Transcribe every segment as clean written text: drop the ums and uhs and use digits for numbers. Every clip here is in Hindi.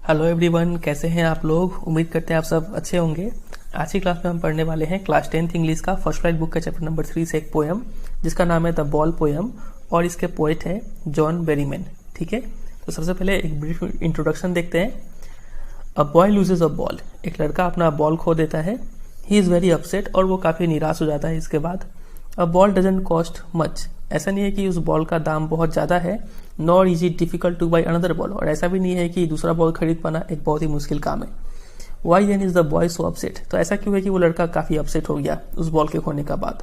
हेलो एवरीवन, कैसे हैं आप लोग। उम्मीद करते हैं आप सब अच्छे होंगे। आज की क्लास में हम पढ़ने वाले हैं क्लास 10th इंग्लिश का फर्स्ट राइट बुक का चैप्टर नंबर 3 से एक पोएम जिसका नाम है द बॉल पोएम और इसके पोएट है जॉन बेरीमैन। ठीक है, तो सबसे पहले एक ब्रीफ इंट्रोडक्शन देखते हैं। A boy loses a ball, एक लड़का अपना बॉल खो देता है। ही इज़ वेरी अपसेट, और वो काफ़ी निराश हो जाता है इसके बाद। A ball doesn't cost much, ऐसा नहीं है कि उस बॉल का दाम बहुत ज़्यादा है। Nor is it difficult two by another ball, और ऐसा भी नहीं है कि दूसरा बॉल खरीद पाना एक बहुत ही मुश्किल काम है। Why then is the boy so upset, तो ऐसा क्यों है कि वो लड़का काफ़ी अपसेट हो गया उस बॉल के खोने का बाद।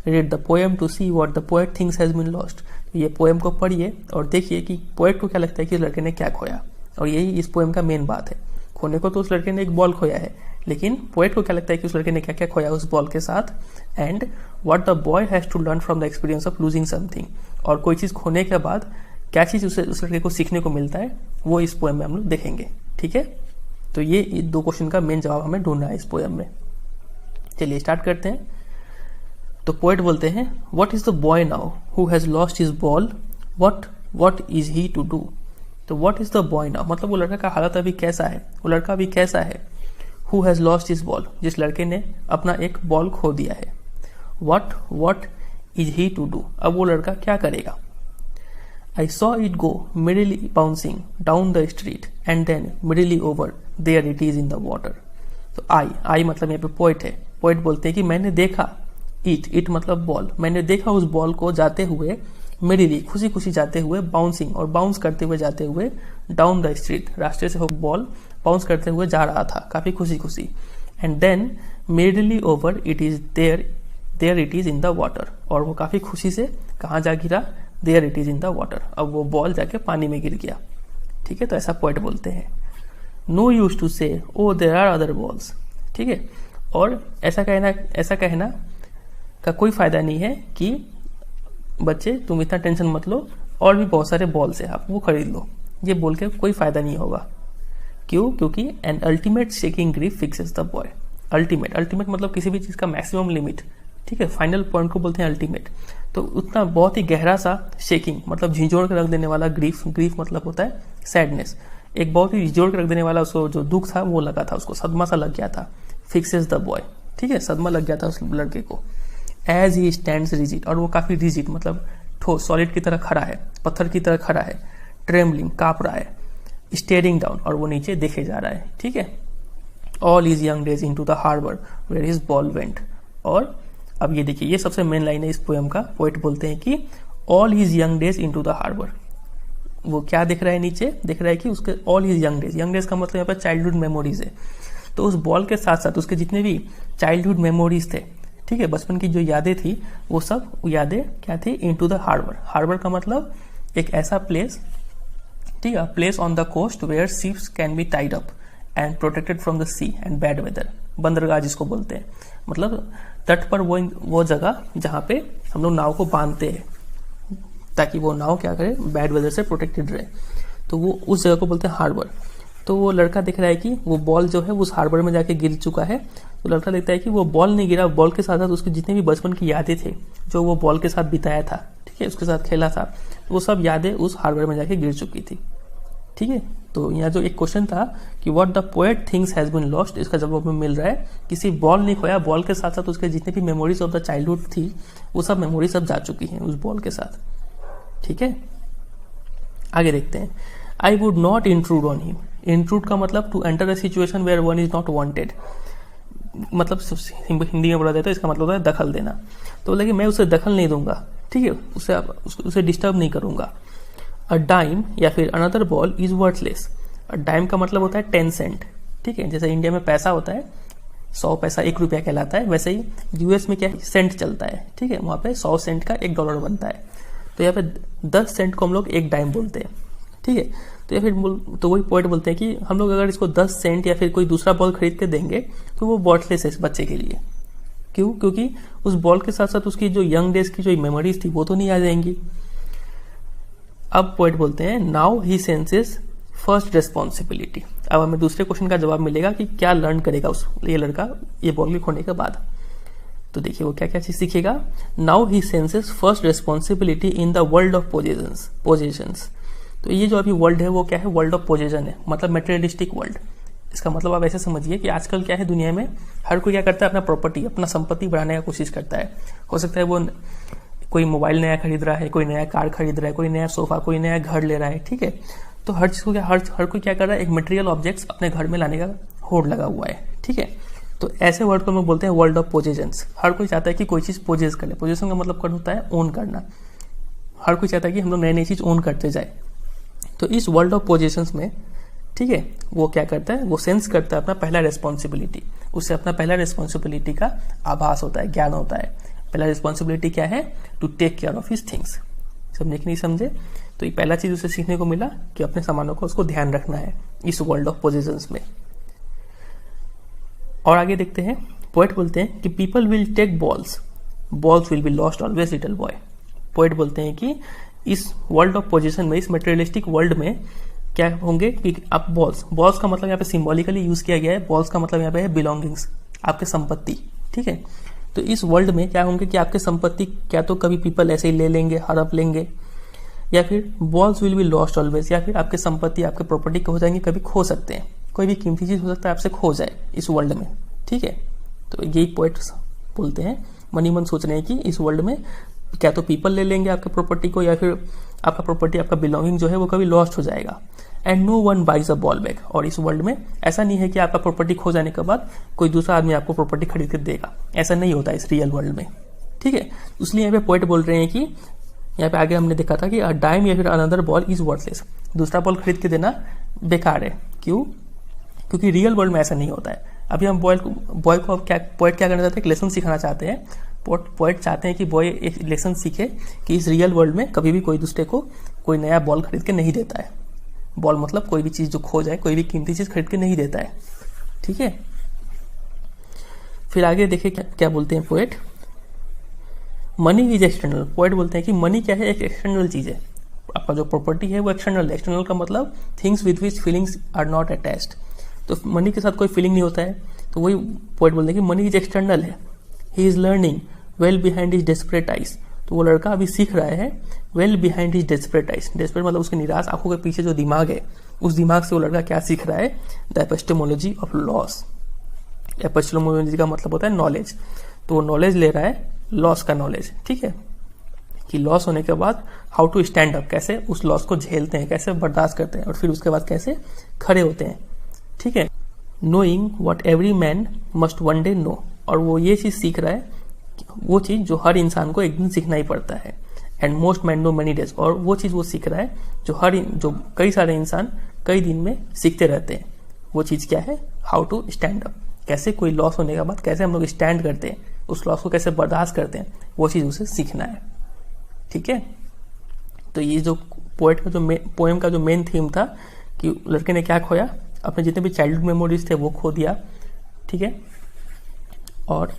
Read the poem to see what the poet thinks has been lost, ये पोएम को पढ़िए और देखिए कि पोएट को क्या लगता है कि उस लड़के ने क्या खोया। और यही इस पोएम का मेन बात है। खोने को तो उस लड़के ने एक बॉल खोया है, लेकिन पोएट को क्या लगता है कि उस लड़के ने क्या क्या खोया उस बॉल के साथ। And what the boy has to learn from the experience of losing something, और कोई चीज़ खोने के बाद क्या चीज़ उस लड़के को सीखने को मिलता है, वो इस पोएम में हम लोग देखेंगे। ठीक है, तो ये दो क्वेश्चन का मेन जवाब हमें ढूंढना है इस पोएम में। चलिए स्टार्ट करते हैं। तो पोएट बोलते हैं, what is the boy now who has lost his ball, what is he to do. तो what is the boy now मतलब वो लड़का का हालत अभी कैसा है, वो लड़का अभी कैसा है। Who has lost his ball, जिस लड़के ने अपना एक बॉल खो दिया है। What is he to do, अब वो लड़का क्या करेगा। I saw it go merrily bouncing down the street and then merrily over, there it is in the water. तो I मतलब यहाँ पे पोएट है। पोएट बोलते हैं कि मैंने देखा, इट मतलब बॉल, मैंने देखा उस बॉल को जाते हुए मेरिली खुशी खुशी जाते हुए, बाउंसिंग और बाउंस करते हुए जाते हुए, डाउन द स्ट्रीट रास्ते से हो बॉल बाउंस करते हुए जा रहा था काफी खुशी खुशी। And then merrily over it is there it is in the water, और वो काफी खुशी से कहाँ जा गिरा, there it is in the water, अब वो बॉल जाके पानी में गिर गया। ठीक है, तो ऐसा पोएट बोलते हैं। नो यूज टू से oh there are other balls, ठीक है, और ऐसा कहना का कोई फायदा नहीं है कि बच्चे तुम इतना टेंशन मत लो, और भी बहुत सारे बॉल्स है आप वो खरीद लो, ये बोल के कोई फायदा नहीं होगा। क्यों? क्योंकि an ultimate shaking grief fixes the boy. Ultimate मतलब किसी भी चीज का मैक्सिमम लिमिट, ठीक है, फाइनल पॉइंट को बोलते हैं अल्टीमेट। तो उतना बहुत ही गहरा सा शेकिंग मतलब झिझोड़ के रख देने वाला ग्रीफ मतलब होता है सैडनेस, एक बहुत ही झिझोड़ के रख देने वाला उसको जो दुख था वो लगा था, उसको सदमा सा लग गया था। फिक्सेस द बॉय, ठीक है, सदमा लग गया था उस लड़के को। एज ही स्टैंड्स रिजिड, और वो काफी रिजिड मतलब ठोस सॉलिड की तरह खड़ा है, पत्थर की तरह खड़ा है। ट्रेमलिंग कांप रहा है। स्टेयरिंग डाउन, और वो नीचे देखे जा रहा है। ठीक है, all is young days into the harbour where his ball went. और अब ये देखिए, ये सबसे मेन लाइन है इस पोएम का। पोएट बोलते हैं कि all his young days into the harbour, वो क्या दिख रहा है नीचे, दिख रहा है कि उसके ऑल हिज यंग डेज का मतलब यहाँ पर चाइल्डहुड मेमोरीज है। तो उस बॉल के साथ साथ उसके जितने भी चाइल्डहुड मेमोरीज थे, ठीक है, बचपन की जो यादें थी, वो सब यादें क्या थी, इनटू द हार्बर। हार्बर का मतलब एक ऐसा प्लेस, ठीक है, place on the coast where ships can be tied up and protected from the sea and bad weather. बंदरगाह जिसको बोलते हैं, मतलब तट पर वो जगह जहां पे हम लोग नाव को बांधते हैं ताकि वो नाव क्या करे, बैड वेदर से प्रोटेक्टेड रहे। तो वो उस जगह को बोलते हैं हार्बर। तो वो लड़का दिख रहा है कि वो बॉल जो है उस हार्बर में जाके गिर चुका है। तो लड़का देखता है कि वो बॉल नहीं गिरा, बॉल के साथ साथ उसके जितने भी बचपन की यादें थे जो वो बॉल के साथ बिताया था, ठीक है, उसके साथ खेला था, वो सब यादें उस हार्बर में जाके गिर चुकी थी। ठीक है, तो यहाँ जो एक क्वेश्चन था कि what the poet thinks has been lost, इसका जवाब हमें मिल रहा है किसी बॉल नहीं खोया, बॉल के साथ साथ उसके जितने भी मेमोरीज ऑफ द चाइल्डहुड थी वो सब मेमोरी सब जा चुकी हैं उस बॉल के साथ। ठीक है, आगे देखते हैं। I would not intrude on him. Intrude का मतलब to enter a situation where one is not wanted, मतलब हिंदी में बोला जाता है, इसका मतलब होता है दखल देना। तो बोला कि मैं उसे दखल नहीं दूंगा, ठीक है, उसे डिस्टर्ब नहीं करूंगा। अ डाइम या फिर another ball is worthless. Dime का मतलब होता है 10 सेंट, ठीक है, जैसे इंडिया में पैसा होता है 100 पैसा 1 रुपया कहलाता है, वैसे ही यूएस में क्या सेंट चलता है, ठीक है, वहां पे 100 सेंट का $1 बनता है। तो यहाँ पे 10 सेंट को हम लोग एक डाइम बोलते हैं। ठीक है, तो या फिर तो वही पॉइंट बोलते हैं कि हम लोग अगर इसको 10 सेंट या फिर कोई दूसरा बॉल खरीद के देंगे तो वो वर्थलेस है इस बच्चे के लिए। क्यों? क्योंकि उस बॉल के साथ साथ उसकी जो यंग डेज की जो मेमोरीज थी वो तो नहीं आ जाएंगी। अब पोएट बोलते हैं, now he senses first responsibility. अब हमें दूसरे क्वेश्चन का जवाब मिलेगा कि क्या लर्न करेगा ये लड़का ये बॉल के खोने के बाद। तो देखिए वो क्या क्या चीज सीखेगा। Now he senses first responsibility in the world of possessions. तो ये जो अभी वर्ल्ड है वो क्या है, वर्ल्ड ऑफ पोजेशन है, मतलब मेटेरियलिस्टिक वर्ल्ड। इसका मतलब आप ऐसे समझिए कि आजकल क्या है, दुनिया में हर कोई क्या करता है, अपना प्रॉपर्टी, अपना संपत्ति बढ़ाने का कोशिश करता है। हो सकता है वो कोई मोबाइल नया खरीद रहा है, कोई नया कार खरीद रहा है, कोई नया सोफा, कोई नया घर ले रहा है, ठीक है। तो हर चीज को क्या, हर कोई क्या कर रहा है, एक मटेरियल ऑब्जेक्ट्स अपने घर में लाने का होड़ लगा हुआ है, ठीक है। तो ऐसे वर्ड को हम लोग बोलते हैं वर्ल्ड ऑफ पोजेशंस। हर कोई चाहता है कि कोई चीज पोजेस कर ले। पोजेशन का मतलब क्या होता है, ओन करना। हर कोई चाहता है कि हम लोग नई नई चीज ओन करते जाए। तो इस वर्ल्ड ऑफ पोजेशंस में, ठीक है, वो क्या करता है, वो सेंस करता है अपना पहला रेस्पॉन्सिबिलिटी। उससे अपना पहला रेस्पॉन्सिबिलिटी का आभास होता है, ज्ञान होता है। पहला रिस्पॉन्सिबिलिटी क्या है, to take care of his things. समझे कि नहीं समझे? तो ये पहला चीज उसे सीखने को मिला कि अपने सामानों को उसको ध्यान रखना है इस वर्ल्ड ऑफ पोजेशंस में। और आगे देखते हैं, पोएट बोलते हैं कि people will take balls, balls will be lost always little boy. Poet बोलते हैं कि इस वर्ल्ड ऑफ पोजीशन में, इस मटेरियलिस्टिक वर्ल्ड में क्या होंगे कि आप बॉल्स का मतलब यहाँ पे सिंबॉलिकली यूज किया गया है। बॉल्स का मतलब यहाँ पे है बिलोंगिंग्स, आपके संपत्ति, ठीक है। तो इस वर्ल्ड में क्या होंगे कि आपके संपत्ति क्या तो कभी पीपल ऐसे ही ले लेंगे, हड़प लेंगे, या फिर balls will be lost always, या फिर आपके संपत्ति, आपके प्रॉपर्टी हो जाएंगे, कभी खो सकते हैं। कोई भी कीमती चीज हो सकता है आपसे खो जाए इस वर्ल्ड में, ठीक है। तो यही पोएट्स बोलते हैं, मन ही मन सोच रहे हैं कि इस वर्ल्ड में क्या तो पीपल ले लेंगे आपके प्रॉपर्टी को, या फिर आपका प्रॉपर्टी, आपका बिलोंगिंग जो है वो कभी लॉस्ट हो जाएगा। And no one buys a ball back. और इस वर्ल्ड में ऐसा नहीं है कि आपका प्रॉपर्टी खो जाने के बाद कोई दूसरा आदमी आपको प्रॉपर्टी खरीद के देगा। ऐसा नहीं होता इस रियल वर्ल्ड में, ठीक है। इसलिए यहाँ पे पोएट बोल रहे हैं कि यहाँ पे आगे हमने देखा था कि अ डाइम या फिर अनदर बॉल इज वर्थलेस। दूसरा बॉल खरीद के देना बेकार है। क्यों? क्योंकि रियल वर्ल्ड में ऐसा नहीं होता है। अभी हम बॉय को क्या, पोएट क्या करना चाहते हैं, एक लेसन सिखाना चाहते हैं। पोएट चाहते हैं कि बॉय एक लेसन सीखे कि इस रियल वर्ल्ड में कभी भी कोई दूसरे को कोई नया बॉल खरीद के नहीं देता है। बॉल मतलब कोई भी चीज जो खो जाए, कोई भी कीमती चीज खरीद के नहीं देता है, ठीक है। फिर आगे देखिए क्या बोलते हैं poet, money is external. Poet बोलते हैं कि मनी क्या है, एक एक्सटर्नल चीज है। आपका जो प्रॉपर्टी है वो एक्सटर्नल है। एक्सटर्नल का मतलब things with which feelings are not attached. तो मनी के साथ कोई फीलिंग नहीं होता है, तो वही पोएट बोलते हैं कि मनी इज एक्सटर्नल है। He is learning well behind his desperate eyes. तो वो लड़का अभी सीख रहा है well behind his desperate eyes. Desperate मतलब उसके निराश आंखों के पीछे जो दिमाग है, उस दिमाग से वो लड़का क्या सीख रहा है, the epistemology of loss. Epistemology का मतलब होता है नॉलेज। तो वो नॉलेज ले रहा है, लॉस का नॉलेज, ठीक है, कि लॉस होने के बाद हाउ टू स्टैंड अप, कैसे उस लॉस को झेलते हैं, कैसे बर्दाश्त करते हैं, और फिर उसके बाद कैसे खड़े होते हैं, ठीक है। Knowing what every man must one day know. और वो ये चीज सीख रहा है, वो चीज जो हर इंसान को एक दिन सीखना ही पड़ता है। And most man know many days. और वो चीज वो सीख रहा है जो कई सारे इंसान कई दिन में सीखते रहते हैं। वो चीज क्या है, हाउ टू स्टैंड अप, कैसे कोई लॉस होने के बाद कैसे हम लोग स्टैंड करते हैं, उस लॉस को कैसे बर्दाश्त करते हैं, वो चीज उसे सीखना है, ठीक है। तो ये जो पोएट का जो पोएम का जो मेन थीम था कि लड़के ने क्या खोया, अपने जितने भी चाइल्डहुड मेमोरीज थे वो खो दिया, ठीक है। और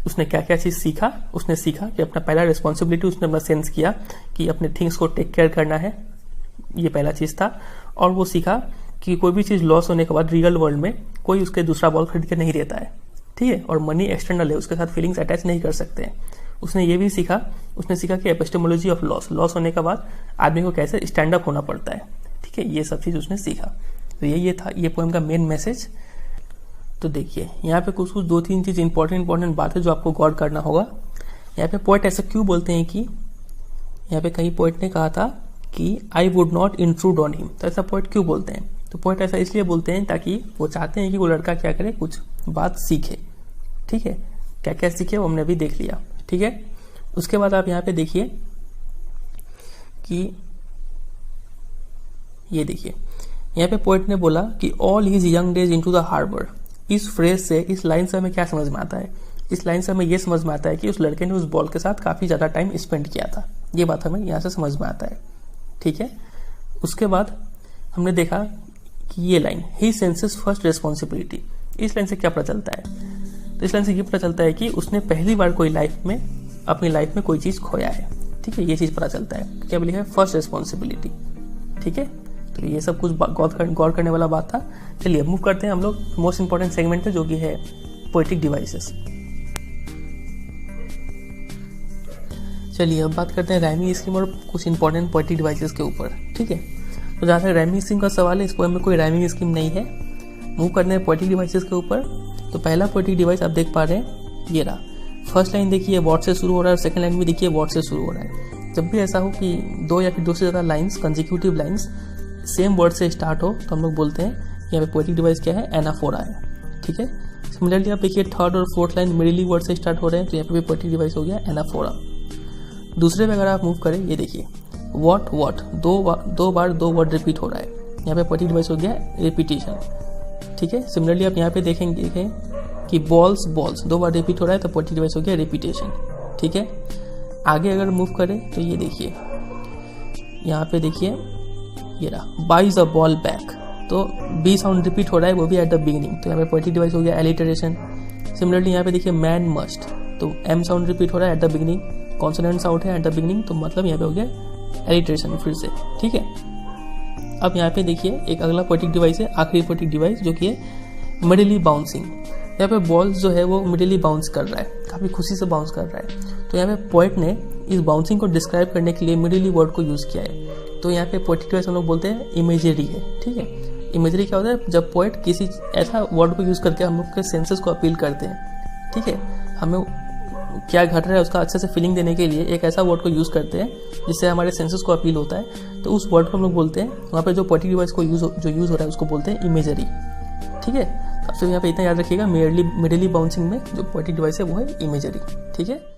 उसने क्या क्या चीज सीखा, उसने सीखा कि अपना पहला रिस्पॉन्सिबिलिटी उसने अपना सेंस किया कि अपने थिंग्स को टेक केयर करना है, ये पहला चीज था। और वो सीखा कि कोई भी चीज लॉस होने के बाद रियल वर्ल्ड में कोई उसके दूसरा बॉल खरीद के नहीं देता है, ठीक है। और मनी एक्सटर्नल है, उसके साथ फीलिंग्स अटैच नहीं कर सकते हैं। उसने ये भी सीखा, उसने सीखा कि एपिस्टेमोलॉजी ऑफ लॉस होने के बाद आदमी को कैसे स्टैंड अप होना पड़ता है, ठीक है। ये सब चीज उसने सीखा। तो ये था ये पोएम का मेन मैसेज। तो देखिए यहाँ पे कुछ दो तीन चीज इंपॉर्टेंट बात है जो आपको गौर करना होगा। यहाँ पे पोएट ऐसा क्यों बोलते हैं कि यहाँ पे कहीं पोएट ने कहा था कि आई would not intrude on him. तो ऐसा पोएट क्यों बोलते हैं? तो पोएट ऐसा इसलिए बोलते हैं ताकि वो चाहते हैं कि वो लड़का क्या करे, कुछ बात सीखे, ठीक है। क्या क्या सीखे वो हमने अभी देख लिया, ठीक है। उसके बाद आप यहाँ पे देखिए कि ये देखिए यहाँ पे पोएट ने बोला कि all his young days into the harbour. इस फ्रेज से, इस लाइन से हमें क्या समझ में आता है? इस लाइन से हमें यह समझ में आता है कि उस लड़के ने उस बॉल के साथ काफी ज्यादा टाइम स्पेंड किया था। ये बात हमें यहाँ से समझ में आता है, ठीक है। उसके बाद हमने देखा कि ये लाइन, ही सेंसेस फर्स्ट रिस्पॉन्सिबिलिटी। इस लाइन से क्या पता चलता है? तो इस लाइन से ये पता चलता है कि उसने पहली बार अपनी लाइफ में कोई चीज खोया है, ठीक है। ये चीज पता चलता है। क्या लिखा है? फर्स्ट रिस्पॉन्सिबिलिटी, ठीक है। तो ये सब कुछ गौर करने वाला बात था। चलिए मूव करते हैं हम लोग मोस्ट इंपॉर्टेंट सेगमेंट पे, जो कि है पोएटिक डिवाइसेस। चलिए अब बात करते हैं राइमिंग स्कीम और कुछ इंपॉर्टेंट पोएटिक डिवाइसेस के ऊपर, ठीक है। तो जहाँ तक राइमिंग स्कीम का सवाल है, इस पोएम में कोई राइमिंग स्कीम नहीं है। मूव करने हैं पोएटिक डिवाइसेस के ऊपर। तो पहला पोएटिक डिवाइस आप देख पा रहे हैं, ये रहा। फर्स्ट लाइन देखिए व्हाट से शुरू हो रहा है और सेकंड लाइन भी देखिए व्हाट से शुरू हो रहा है। जब भी ऐसा हो कि दो या फिर दो से ज़्यादा lines consecutive lines same word से स्टार्ट हो तो हम लोग बोलते हैं यहाँ पे पोएटिक डिवाइस क्या है, एनाफोरा है। ठीक है। सिमिलरली आप देखिए थर्ड और फोर्थ लाइन मिडिली वर्ड से स्टार्ट हो रहे हैं तो यहाँ पे भी पोएटिक डिवाइस हो गया एनाफोरा। दूसरे पे अगर आप मूव करें, ये देखिए वॉट दो बार दो वर्ड रिपीट हो रहा है, यहाँ पे पोएटिक डिवाइस हो गया रिपीटेशन। ठीक है। सिमिलरली आप यहाँ पे देखेंगे कि बॉल्स दो बार रिपीट हो रहा है तो पोएटिक डिवाइस हो गया रिपीटेशन। ठीक है। आगे अगर मूव करें तो ये देखिए, यहाँ पे देखिए ये रहा बाइज अ बॉल बैक, तो बी साउंड रिपीट हो रहा है, वो भी एट द बिगिनिंग, तो यहाँ पे पोएटिक डिवाइस हो गया एलिटरेशन। सिमिलरली यहाँ पे देखिए मैन मस्ट, तो एम साउंड रिपीट हो रहा है at the beginning, consonant sound है एट द बिगिनिंग, तो मतलब यहाँ पे हो गया एलिटरेशन फिर से। ठीक है। अब यहाँ पे देखिए एक अगला पोएटिक डिवाइस है, आखिरी पोएटिक डिवाइस, जो कि है मिडिली बाउंसिंग। यहाँ पे बॉल्स जो है वो मिडिली बाउंस कर रहा है, काफ़ी खुशी से बाउंस कर रहा है। तो यहाँ पे पोएट ने इस बाउंसिंग को डिस्क्राइब करने के लिए मिडिली वर्ड को यूज़ किया है। तो यहाँ पे पोएटिक डिवाइस हम लोग बोलते हैं इमेजरी है। ठीक है। इमेजरी क्या होता है, जब पोएट किसी ऐसा वर्ड को यूज़ करके हम लोग के सेंसेस को अपील करते हैं। ठीक है। हमें क्या घट रहा है उसका अच्छे से फीलिंग देने के लिए एक ऐसा वर्ड को यूज़ करते हैं जिससे हमारे सेंसेस को अपील होता है, तो उस वर्ड को हम लोग बोलते हैं, वहाँ पे जो पोएटिक डिवाइस को यूज़ हो रहा है उसको बोलते हैं इमेजरी। ठीक है। अब सिर्फ यहाँ पे इतना याद रखिएगा, मिडिली बाउंसिंग में जो पोएटिक डिवाइस है वो है इमेजरी। ठीक है।